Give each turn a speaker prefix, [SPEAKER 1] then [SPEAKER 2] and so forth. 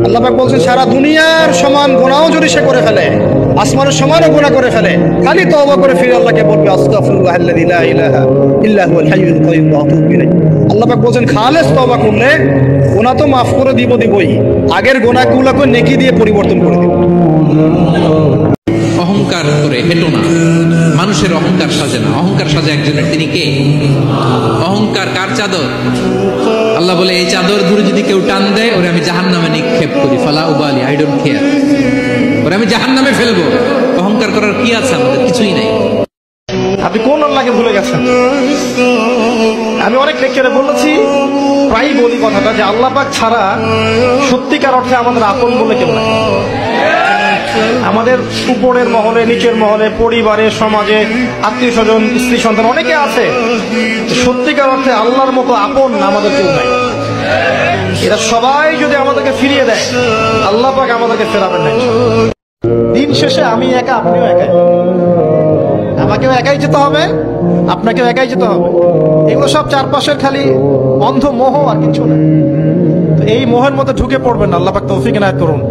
[SPEAKER 1] আল্লাহ পাক বলছেন সারা দুনিয়ার সমান গুনাহও যদি সে করে ফেলে, আসমানের সমানও গুনাহ করে ফেলে, খালি তওবা করে ফিরে আল্লাহকে বলবে আস্তাগফিরুল্লাহাল্লাযী লা ইলাহা ইল্লা হুয়াল হাইয়ুল কাইয়্যুম ওয়া আতুবু ইলাইহি। আল্লাহ পাক বলছেন খালেস তওবা করলে গুনাহ তো মাফ করে দিবই, আগের গুনাহগুলোকে নেকি দিয়ে পরিবর্তন করে দিব।
[SPEAKER 2] অহংকার করে হেঁটো না, মানুষের অহংকার সাজে না। অহংকার সাজে একজনের, তিনি কে? অহংকার কার চাদর? আল্লাহ বলে এই চাদর ধরে যদি কেউ টান দেয় ওরে আমি জাহান্নামে নিক্ষেপ করি, ফালা উবালি, আই ডোন্ট কেয়ার, ওরে আমি জাহান্নামে ফেলবো। অহংকার করার কি আছে আমাদের? কিছুই নাই।
[SPEAKER 1] আপনি কোন আল্লাহকে ভুলে গেছেন? আমি অনেক লেকচারে বলেছি, প্রায় বলি কথাটা যে আল্লাহ পাক ছাড়া সত্যিকার অর্থে আমাদের আপন বলে কেউ নাই। আমাদের উপরের মহলে, নিচের মহলে, পরিবারে, সমাজে, আত্মীয় স্বজন, স্ত্রী সন্তান অনেকে আছে, সত্যিকার অর্থে আল্লাহর মতো আপন আমাদের কেউ নাই। এরা সবাই যদি আমাদেরকে ফিরিয়ে দেয়, আল্লাহ পাক আমাদেরকে ফেরাবেন না। দিন শেষে আমি একা, আপনিও একাই, আমাকেও একাই যেতে হবে, আপনাকেও একাই যেতে হবে। এগুলো সব চারপাশের খালি অন্ধ মোহ, আর কিছু না। এই মোহের মধ্যে ঢুকে পড়বেন না। আল্লাহ পাক তৌফিক এনায়েত করুন।